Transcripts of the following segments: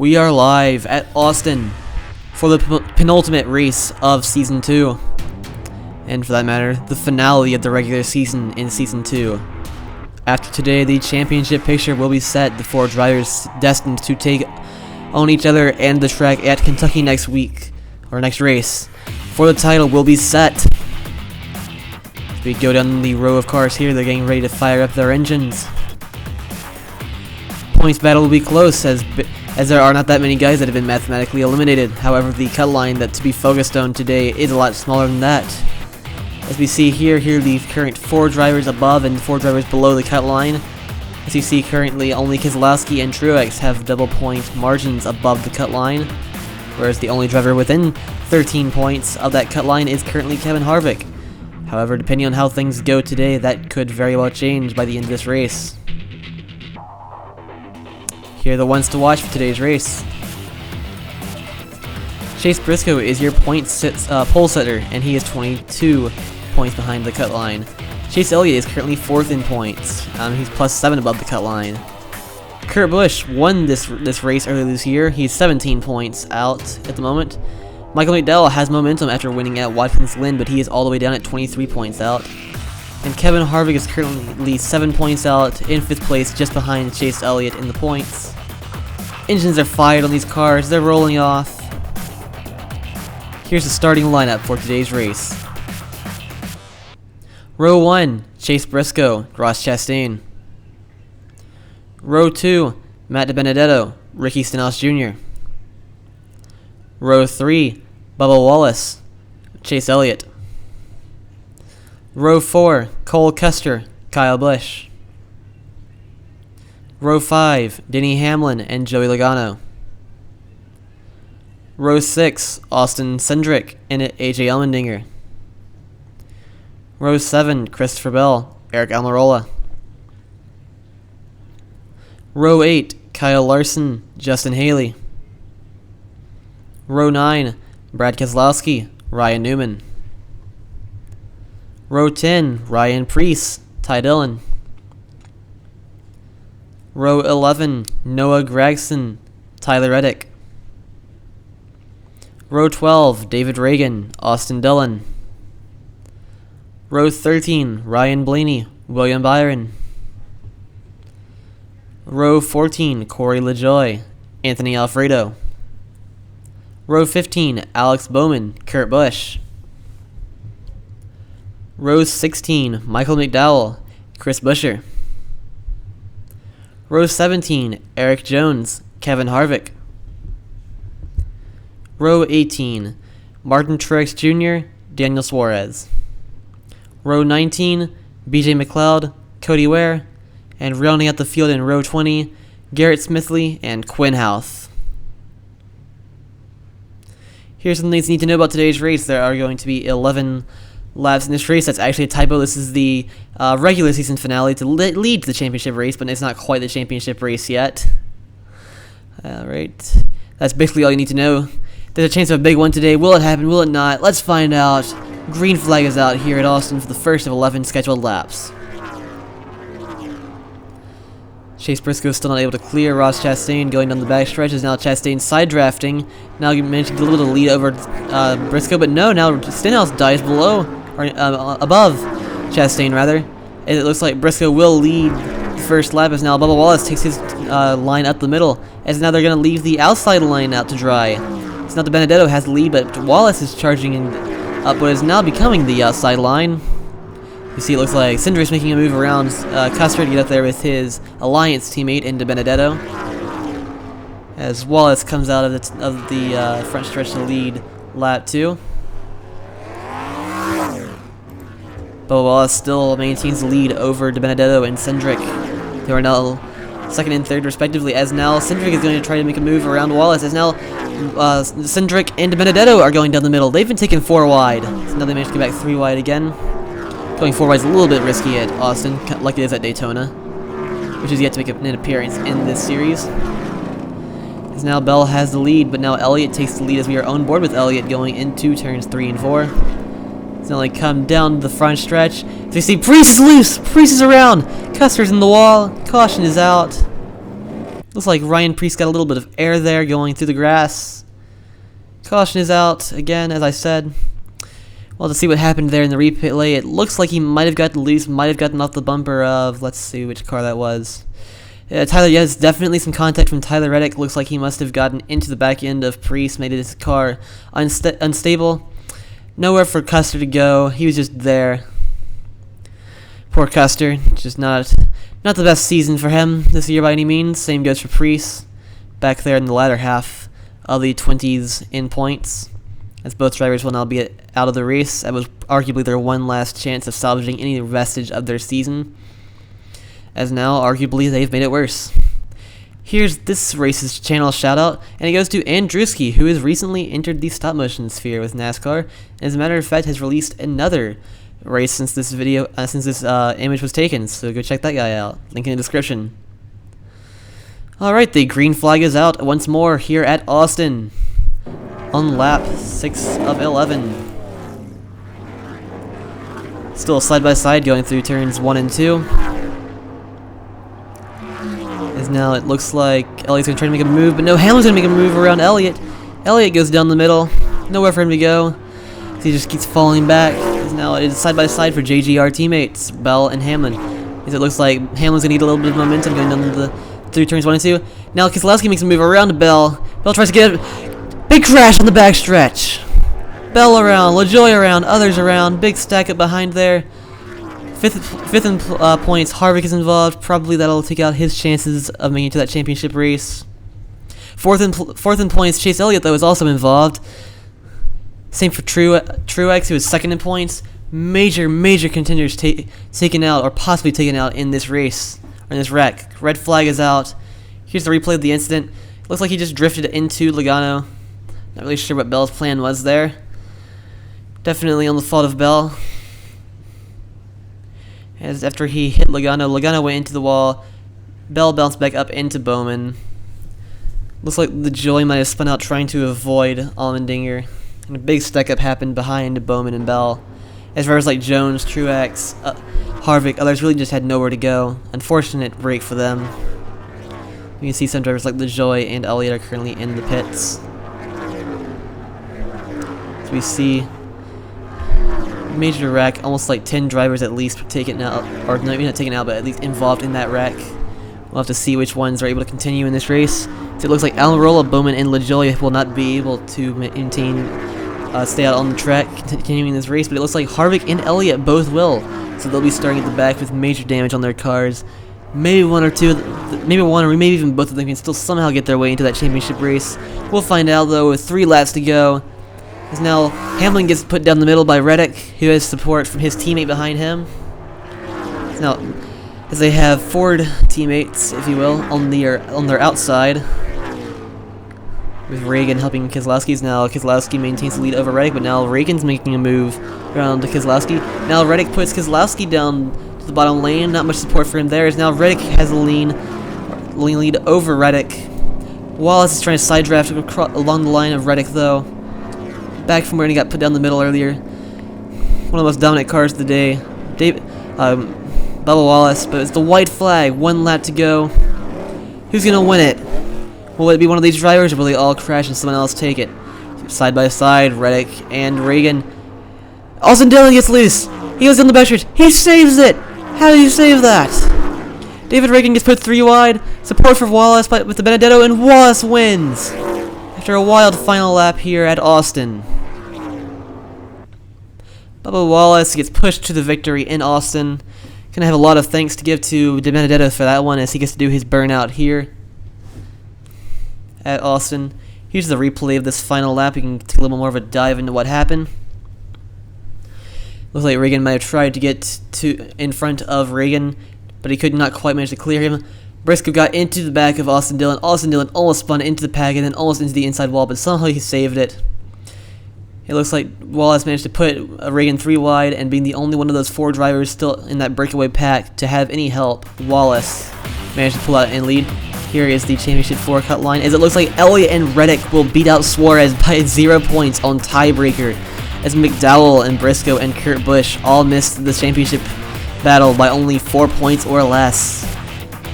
We are live at Austin for the penultimate race of Season 2. And for that matter, the finale of the regular season in Season 2. After today, the championship picture will be set, the four drivers destined to take on each other and the track at Kentucky next week, or next race, for the title will be set. As we go down the row of cars here, they're getting ready to fire up their engines. Points battle will be close, as there are not that many guys that have been mathematically eliminated. However, the cut line that to be focused on today is a lot smaller than that. As we see here are the current 4 drivers above and 4 drivers below the cut line. As you see currently, only Keselowski and Truex have double point margins above the cut line, whereas the only driver within 13 points of that cut line is currently Kevin Harvick. However, depending on how things go today, that could very well change by the end of this race. Here are the ones to watch for today's race. Chase Briscoe is your pole setter, and he is 22 points behind the cut line. Chase Elliott is currently 4th in points. He's plus 7 above the cut line. Kurt Busch won this race earlier this year. He's 17 points out at the moment. Michael McDowell has momentum after winning at Watkins Glen, but he is all the way down at 23 points out. And Kevin Harvick is currently 7 points out in 5th place, just behind Chase Elliott in the points. Engines are fired on these cars, they're rolling off. Here's the starting lineup for today's race. Row 1, Chase Briscoe, Ross Chastain. Row 2, Matt DiBenedetto, Ricky Stenhouse Jr. Row 3, Bubba Wallace, Chase Elliott. Row 4, Cole Custer, Kyle Busch. Row 5, Denny Hamlin and Joey Logano. Row 6, Austin Cindric and AJ Allmendinger. Row 7, Christopher Bell, Eric Almirola. Row 8, Kyle Larson, Justin Haley. Row 9, Brad Keselowski, Ryan Newman. Row 10, Ryan Preece, Ty Dillon. Row 11, Noah Gragson, Tyler Reddick. Row 12, David Reagan, Austin Dillon. Row 13, Ryan Blaney, William Byron. Row 14, Corey LaJoie, Anthony Alfredo. Row 15, Alex Bowman, Kurt Busch. Row 16, Michael McDowell, Chris Buescher. Row 17, Eric Jones, Kevin Harvick. Row 18, Martin Truex Jr., Daniel Suarez. Row 19, BJ McLeod, Cody Ware, and rounding out the field in row 20, Garrett Smithley and Quinn Houth. Here's some things you need to know about today's race. There are going to be 11 laps in this race. That's actually a typo. This is the regular season finale to lead to the championship race, but it's not quite the championship race yet. Alright, that's basically all you need to know. There's a chance of a big one today. Will it happen? Will it not? Let's find out. Green flag is out here at Austin for the first of 11 scheduled laps. Chase Briscoe is still not able to clear Ross Chastain going down the back stretch. As now Chastain side drafting. Now he managed to get a little bit of lead over Briscoe, but no, now Stenhouse dies below, or above Chastain rather. And it looks like Briscoe will lead the first lap as now Bubba Wallace takes his line up the middle. As now they're going to leave the outside line out to dry. So now DiBenedetto has the lead, but Wallace is charging up what is now becoming the outside line. You see, it looks like Cindric's making a move around Custer to get up there with his alliance teammate in DiBenedetto. As Wallace comes out of the front stretch to lead lap 2. But Wallace still maintains the lead over DiBenedetto and Cindric, who are now 2nd and 3rd respectively. As now Cindric is going to try to make a move around Wallace. As now Cindric and DiBenedetto are going down the middle. They've been taken 4 wide. So now they managed to get back 3 wide again. Going 4 wide is a little bit risky at Austin, like it is at Daytona, which is yet to make an appearance in this series. As now Bell has the lead, but now Elliott takes the lead as we are on board with Elliott going into turns 3 and 4. It's now like come down the front stretch. So you see Preece is loose, Preece is around, Custer's in the wall, caution is out. Looks like Ryan Preece got a little bit of air there going through the grass. Caution is out again, as I said. Well, to see what happened there in the replay, it looks like he might have gotten loose, might have gotten off the bumper of, let's see which car that was. Tyler, yes, definitely some contact from Tyler Reddick. Looks like he must have gotten into the back end of Preece, made his car unstable. Nowhere for Custer to go. He was just there. Poor Custer, just not the best season for him this year by any means. Same goes for Preece, back there in the latter half of the 20s in points, as both drivers will now be out of the race. That was arguably their one last chance of salvaging any vestige of their season, as now arguably they've made it worse. Here's this race's channel shoutout, and it goes to Andruski, who has recently entered the stop motion sphere with NASCAR, and as a matter of fact has released another race since this image was taken, so go check that guy out. Link in the description. Alright, the green flag is out once more here at Austin on lap 6 of 11. Still side by side going through turns 1 and 2. As now it looks like Elliott's going to try to make a move, but no, Hamlin's going to make a move around Elliott. Elliott goes down the middle, nowhere for him to go. So he just keeps falling back. As now it is side by side for JGR teammates, Bell and Hamlin. As it looks like Hamlin's going to need a little bit of momentum going down through turns 1 and 2. Now Keselowski makes a move around Bell. Bell tries to get it. Big crash on the backstretch. Bell around, LaJoie around, others around. Big stack up behind there. Fifth in points, Harvick is involved. Probably that'll take out his chances of making it to that championship race. Fourth in points, Chase Elliott, though, is also involved. Same for Truex, who is second in points. Major contenders taken out, or possibly taken out in this race, or in this wreck. Red flag is out. Here's the replay of the incident. Looks like he just drifted into Logano. Not really sure what Bell's plan was there. Definitely on the fault of Bell. As after he hit Logano went into the wall. Bell bounced back up into Bowman. Looks like LaJoie might have spun out trying to avoid Allmendinger. And a big stack up happened behind Bowman and Bell. As drivers like Jones, Truex, Harvick, others really just had nowhere to go. Unfortunate break for them. You can see some drivers like LaJoie and Elliott are currently in the pits. So we see major wreck, almost like 10 drivers at least taken out, or maybe not taken out, but at least involved in that wreck. We'll have to see which ones are able to continue in this race. So it looks like Almirola, Bowman, and LaJoie will not be able to maintain, stay out on the track, continuing this race, but it looks like Harvick and Elliott both will. So they'll be starting at the back with major damage on their cars. Maybe one or maybe even both of them can still somehow get their way into that championship race. We'll find out though with 3 laps to go. As now Hamlin gets put down the middle by Reddick, who has support from his teammate behind him. Now, as they have Ford teammates, if you will, on their outside, with Reagan helping Keselowski. Now Keselowski maintains the lead over Reddick, but now Reagan's making a move around to Keselowski. Now Reddick puts Keselowski down to the bottom lane. Not much support for him there. As now Reddick has a lead over Reddick. Wallace is trying to side draft along the line of Reddick though. Back from where he got put down the middle earlier. One of the most dominant cars of the day. Bubba Wallace, but it's the white flag. 1 lap to go. Who's gonna win it? Will it be one of these drivers, or will they all crash and someone else take it? Side by side, Reddick and Reagan. Austin Dillon gets loose. He goes down the backstretch. He saves it. How did he save that? David Reagan gets put 3 wide. Support for Wallace with the Benedetto, and Wallace wins after a wild final lap here at Austin. Bubba Wallace gets pushed to the victory in Austin. Gonna have a lot of thanks to give to De Benedetto for that one, as he gets to do his burnout here at Austin. Here's the replay of this final lap. We can take a little more of a dive into what happened. Looks like Reagan might have tried to get in front of Reagan, but he could not quite manage to clear him. Briscoe got into the back of Austin Dillon. Austin Dillon almost spun into the pack and then almost into the inside wall, but somehow he saved it. It looks like Wallace managed to put Reagan 3 wide, and being the only one of those 4 drivers still in that breakaway pack to have any help, Wallace managed to pull out and lead. Here is the championship 4-cut line, as it looks like Elliott and Reddick will beat out Suarez by 0 points on tiebreaker, as McDowell and Briscoe and Kurt Busch all missed the championship battle by only 4 points or less.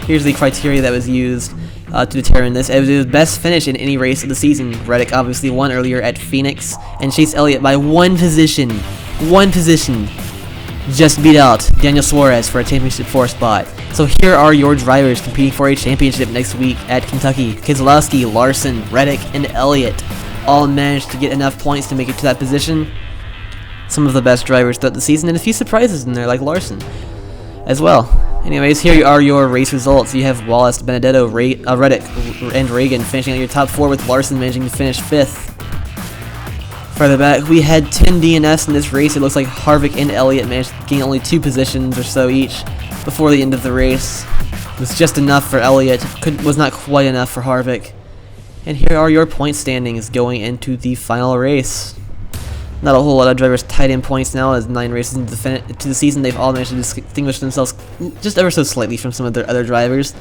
Here's the criteria that was used. to determine this. It was his best finish in any race of the season. Reddick obviously won earlier at Phoenix, and Chase Elliott by one position, just beat out Daniel Suarez for a championship 4 spot. So here are your drivers competing for a championship next week at Kentucky. Keselowski, Larson, Reddick, and Elliott all managed to get enough points to make it to that position. Some of the best drivers throughout the season, and a few surprises in there like Larson as well. Anyways, here are your race results. You have Wallace, Benedetto, Reddick, and Reagan finishing out your top 4, with Larson managing to finish 5th. Further back, we had 10 DNFs in this race. It looks like Harvick and Elliott managed to gain only 2 positions or so each before the end of the race. It was just enough for Elliott, was not quite enough for Harvick. And here are your point standings going into the final race. Not a whole lot of drivers tied in points now, as 9 races into the season. They've all managed to distinguish themselves just ever so slightly from some of their other drivers.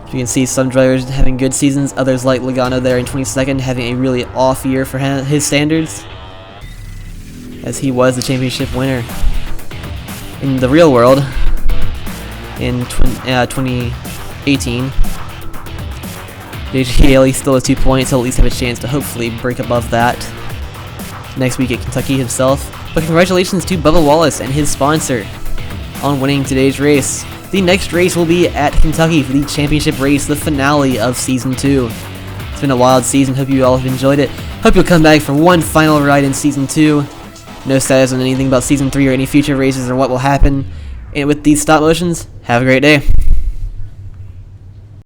You can see some drivers having good seasons, others like Logano there in 22nd having a really off year for his standards, as he was the championship winner. In the real world, in 2018, JJ Haley still has 2 points. He'll at least have a chance to hopefully break above that next week at Kentucky himself. But congratulations to Bubba Wallace and his sponsor on winning today's race. The next race will be at Kentucky for the championship race, the finale of Season 2. It's been a wild season. Hope you all have enjoyed it. Hope you'll come back for one final ride in Season 2. No status on anything about Season 3 or any future races or what will happen. And with these stop motions, have a great day.